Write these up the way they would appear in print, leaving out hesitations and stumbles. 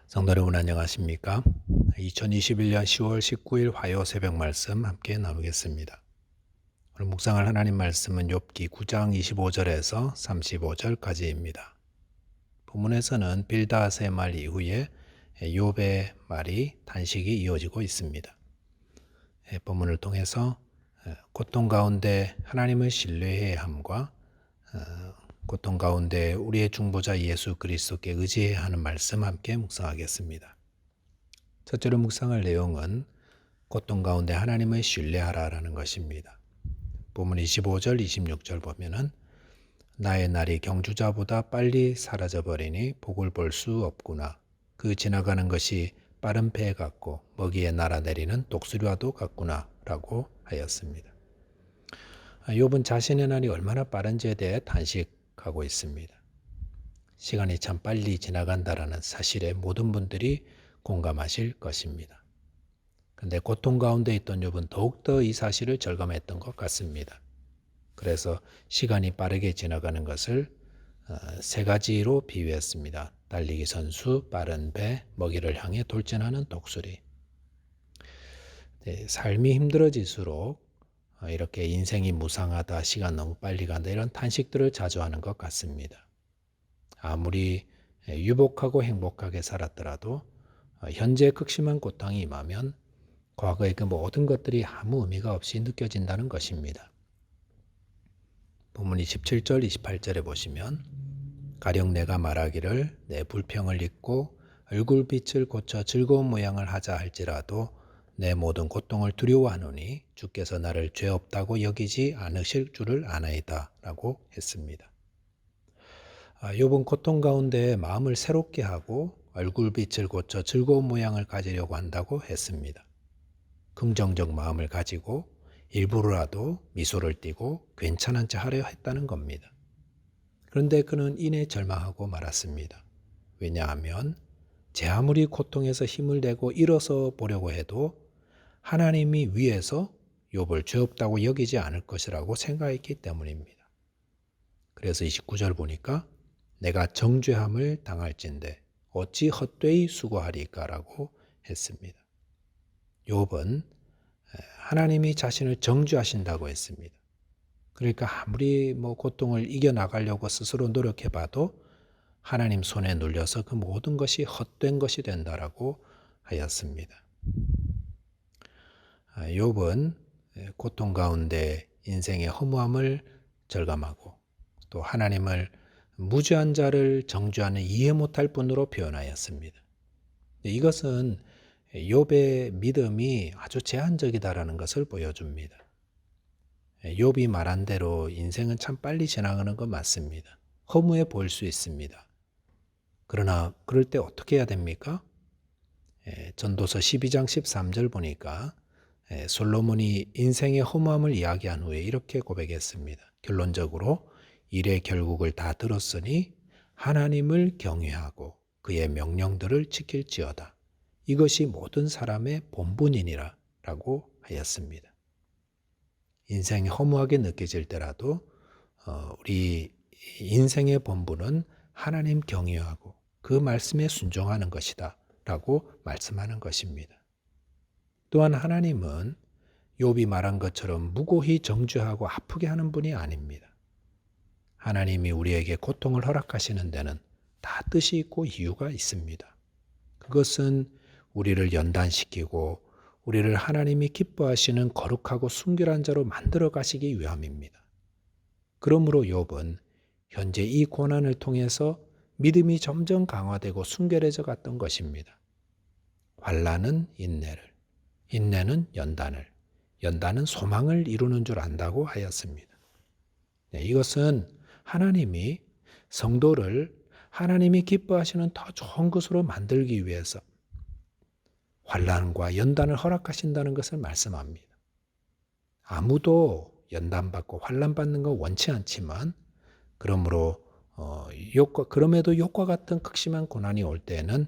성도 여러분 안녕하십니까? 2021년 10월 19일 화요 새벽 말씀 함께 나누겠습니다. 오늘 묵상할 하나님 말씀은 욥기 9장 25절에서 35절까지입니다. 본문에서는 빌닷의 말 이후에 욥의 말이 단식이 이어지고 있습니다. 본문을 통해서 고통 가운데 하나님을 신뢰해야 함과 고통 가운데 우리의 중보자 예수 그리스도께 의지해야 하는 말씀 함께 묵상하겠습니다. 첫째로 묵상할 내용은 고통 가운데 하나님을 신뢰하라라는 것입니다. 본문 25절, 26절 보면은 나의 날이 경주자보다 빨리 사라져버리니 복을 볼 수 없구나. 그 지나가는 것이 빠른 배 같고 먹이에 날아내리는 독수리와도 같구나 라고 하였습니다. 욥은 자신의 날이 얼마나 빠른지에 대해 단식하고 있습니다. 시간이 참 빨리 지나간다라는 사실에 모든 분들이 공감하실 것입니다. 그런데 고통 가운데 있던 욥은 더욱더 이 사실을 절감했던 것 같습니다. 그래서 시간이 빠르게 지나가는 것을 세 가지로 비유했습니다. 달리기 선수, 빠른 배, 먹이를 향해 돌진하는 독수리. 삶이 힘들어질수록 이렇게 인생이 무상하다, 시간 너무 빨리 간다 이런 탄식들을 자주 하는 것 같습니다. 아무리 유복하고 행복하게 살았더라도 현재 극심한 고통이 임하면 과거의 그 모든 것들이 아무 의미가 없이 느껴진다는 것입니다. 본문 27절, 28절에 보시면 가령 내가 말하기를 내 불평을 잊고 얼굴빛을 고쳐 즐거운 모양을 하자 할지라도 내 모든 고통을 두려워하노니 주께서 나를 죄 없다고 여기지 않으실 줄을 아나이다 라고 했습니다. 욥은 고통 가운데 마음을 새롭게 하고 얼굴빛을 고쳐 즐거운 모양을 가지려고 한다고 했습니다. 긍정적 마음을 가지고 일부러라도 미소를 띠고 괜찮은 체 하려 했다는 겁니다. 그런데 그는 이내 절망하고 말았습니다. 왜냐하면 제 아무리 고통에서 힘을 내고 일어서 보려고 해도 하나님이 위에서 욥을 죄 없다고 여기지 않을 것이라고 생각했기 때문입니다. 그래서 29절 보니까 내가 정죄함을 당할진대 어찌 헛되이 수고하리까라고 했습니다. 욥은 하나님이 자신을 정죄하신다고 했습니다. 그러니까 아무리 고통을 이겨나가려고 스스로 노력해봐도 하나님 손에 눌려서 그 모든 것이 헛된 것이 된다라고 하였습니다. 욥은 고통 가운데 인생의 허무함을 절감하고 또 하나님을 무죄한 자를 정죄하는 이해 못할 뿐으로 표현하였습니다. 이것은 욥의 믿음이 아주 제한적이다라는 것을 보여줍니다. 욥이 말한 대로 인생은 참 빨리 지나가는 건 맞습니다. 허무해 보일 수 있습니다. 그러나 그럴 때 어떻게 해야 됩니까? 전도서 12장 13절 보니까 솔로몬이 인생의 허무함을 이야기한 후에 이렇게 고백했습니다. 결론적으로 일의 결국을 다 들었으니 하나님을 경외하고 그의 명령들을 지킬지어다. 이것이 모든 사람의 본분이니라 라고 하였습니다. 인생이 허무하게 느껴질 때라도 우리 인생의 본분은 하나님 경외하고 그 말씀에 순종하는 것이다 라고 말씀하는 것입니다. 또한 하나님은 욥이 말한 것처럼 무고히 정죄하고 아프게 하는 분이 아닙니다. 하나님이 우리에게 고통을 허락하시는 데는 다 뜻이 있고 이유가 있습니다. 그것은 우리를 연단시키고 우리를 하나님이 기뻐하시는 거룩하고 순결한 자로 만들어 가시기 위함입니다. 그러므로 욥은 현재 이 고난을 통해서 믿음이 점점 강화되고 순결해져 갔던 것입니다. 환난은 인내를, 인내는 연단을, 연단은 소망을 이루는 줄 안다고 하였습니다. 이것은 하나님이 성도를 하나님이 기뻐하시는 더 좋은 것으로 만들기 위해서 환난과 연단을 허락하신다는 것을 말씀합니다. 아무도 연단받고 환난받는 거 원치 않지만 그러므로 그럼에도 욥과 같은 극심한 고난이 올 때는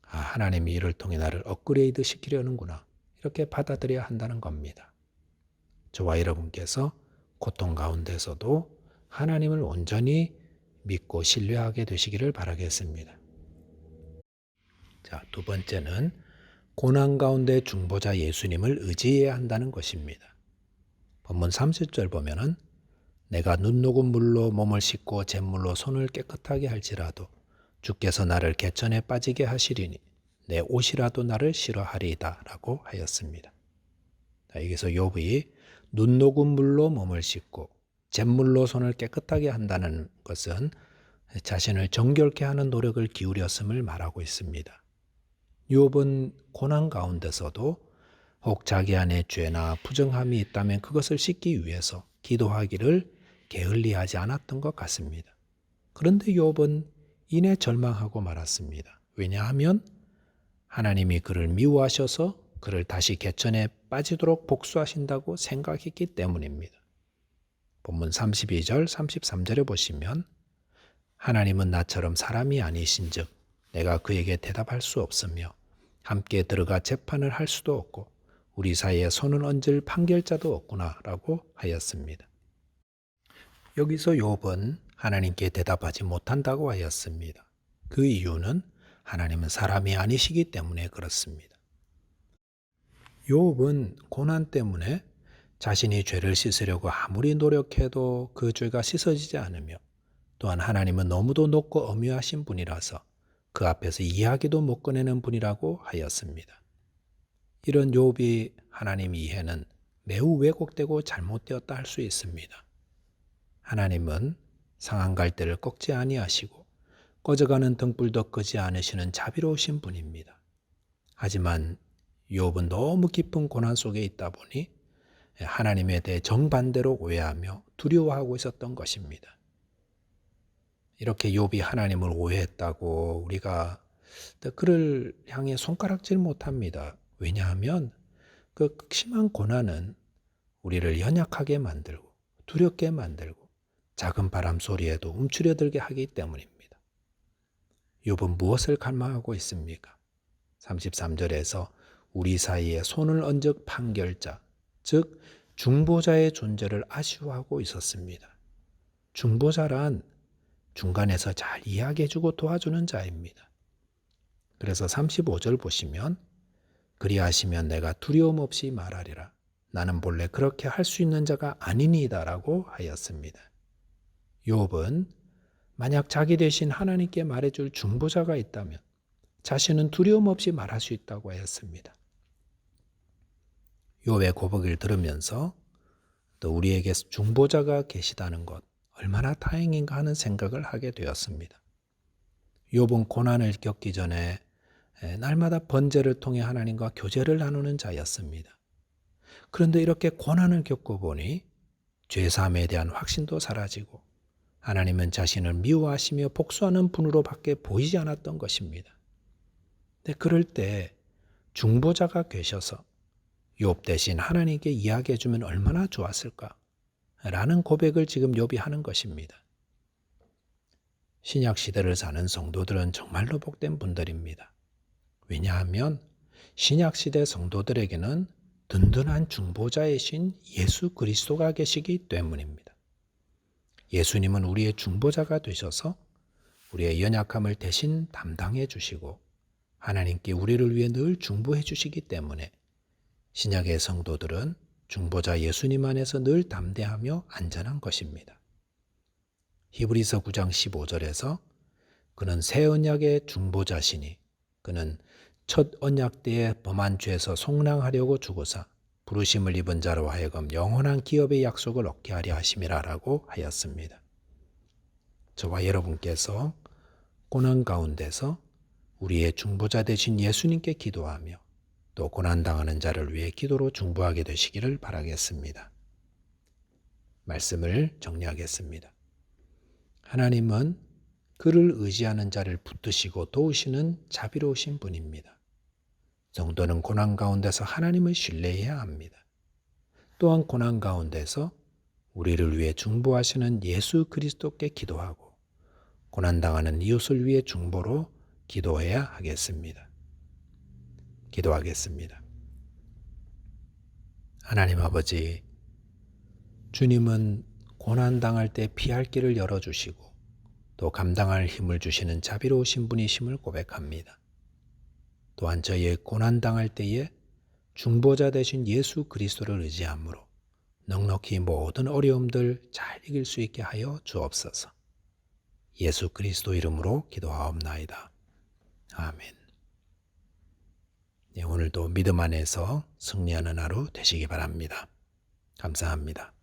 하나님이 이를 통해 나를 업그레이드 시키려는구나 이렇게 받아들여야 한다는 겁니다. 저와 여러분께서 고통 가운데서도 하나님을 온전히 믿고 신뢰하게 되시기를 바라겠습니다. 자, 두 번째는 고난 가운데 중보자 예수님을 의지해야 한다는 것입니다. 본문 30절 보면은 내가 눈 녹은 물로 몸을 씻고 잿물로 손을 깨끗하게 할지라도 주께서 나를 개천에 빠지게 하시리니 내 옷이라도 나를 싫어하리이다 라고 하였습니다. 여기서 욥이 눈 녹은 물로 몸을 씻고 잿물로 손을 깨끗하게 한다는 것은 자신을 정결케 하는 노력을 기울였음을 말하고 있습니다. 욥은 고난 가운데서도 혹 자기 안에 죄나 부정함이 있다면 그것을 씻기 위해서 기도하기를 게을리하지 않았던 것 같습니다. 그런데 욥은 이내 절망하고 말았습니다. 왜냐하면 하나님이 그를 미워하셔서 그를 다시 개천에 빠지도록 복수하신다고 생각했기 때문입니다. 본문 32절, 33절에 보시면 하나님은 나처럼 사람이 아니신즉 내가 그에게 대답할 수 없으며 함께 들어가 재판을 할 수도 없고 우리 사이에 손을 얹을 판결자도 없구나 라고 하였습니다. 여기서 욥은 하나님께 대답하지 못한다고 하였습니다. 그 이유는 하나님은 사람이 아니시기 때문에 그렇습니다. 욥은 고난 때문에 자신이 죄를 씻으려고 아무리 노력해도 그 죄가 씻어지지 않으며 또한 하나님은 너무도 높고 엄유하신 분이라서 그 앞에서 이야기도 못 꺼내는 분이라고 하였습니다. 이런 욥이 하나님 이해는 매우 왜곡되고 잘못되었다 할 수 있습니다. 하나님은 상한 갈대를 꺾지 아니하시고 꺼져가는 등불도 끄지 않으시는 자비로우신 분입니다. 하지만 욥은 너무 깊은 고난 속에 있다 보니 하나님에 대해 정반대로 오해하며 두려워하고 있었던 것입니다. 이렇게 욥이 하나님을 오해했다고 우리가 그를 향해 손가락질 못합니다. 왜냐하면 그 극심한 고난은 우리를 연약하게 만들고 두렵게 만들고 작은 바람 소리에도 움츠려들게 하기 때문입니다. 욥은 무엇을 갈망하고 있습니까? 33절에서 우리 사이에 손을 얹은 판결자, 즉 중보자의 존재를 아쉬워하고 있었습니다. 중보자란 중간에서 잘 이야기해주고 도와주는 자입니다. 그래서 35절 보시면 그리하시면 내가 두려움 없이 말하리라. 나는 본래 그렇게 할 수 있는 자가 아니니이다 라고 하였습니다. 욥은 만약 자기 대신 하나님께 말해줄 중보자가 있다면 자신은 두려움 없이 말할 수 있다고 하였습니다. 욥의 고백을 들으면서 또 우리에게 중보자가 계시다는 것 얼마나 다행인가 하는 생각을 하게 되었습니다. 욥은 고난을 겪기 전에 날마다 번제를 통해 하나님과 교제를 나누는 자였습니다. 그런데 이렇게 고난을 겪어보니 죄사함에 대한 확신도 사라지고 하나님은 자신을 미워하시며 복수하는 분으로 밖에 보이지 않았던 것입니다. 근데 그럴 때 중보자가 계셔서 욥 대신 하나님께 이야기해 주면 얼마나 좋았을까? 라는 고백을 지금 욥이 하는 것입니다. 신약 시대를 사는 성도들은 정말로 복된 분들입니다. 왜냐하면 신약 시대 성도들에게는 든든한 중보자이신 예수 그리스도가 계시기 때문입니다. 예수님은 우리의 중보자가 되셔서 우리의 연약함을 대신 담당해 주시고 하나님께 우리를 위해 늘 중보해 주시기 때문에 신약의 성도들은 중보자 예수님 안에서 늘 담대하며 안전한 것입니다. 히브리서 9장 15절에서 그는 새 언약의 중보자시니 그는 첫 언약 때에 범한 죄에서 속량하려고 죽으사 부르심을 입은 자로 하여금 영원한 기업의 약속을 얻게 하려 하심이라 라고 하였습니다. 저와 여러분께서 고난 가운데서 우리의 중보자 되신 예수님께 기도하며 또 고난당하는 자를 위해 기도로 중보하게 되시기를 바라겠습니다. 말씀을 정리하겠습니다. 하나님은 그를 의지하는 자를 붙드시고 도우시는 자비로우신 분입니다. 성도는 고난 가운데서 하나님을 신뢰해야 합니다. 또한 고난 가운데서 우리를 위해 중보하시는 예수 그리스도께 기도하고 고난당하는 이웃을 위해 중보로 기도해야 하겠습니다. 기도하겠습니다. 하나님 아버지, 주님은 고난당할 때 피할 길을 열어주시고 또 감당할 힘을 주시는 자비로우신 분이심을 고백합니다. 또한 저희의 고난당할 때에 중보자 되신 예수 그리스도를 의지함으로 넉넉히 모든 어려움들 잘 이길 수 있게 하여 주옵소서. 예수 그리스도 이름으로 기도하옵나이다. 아멘. 네, 오늘도 믿음 안에서 승리하는 하루 되시기 바랍니다. 감사합니다.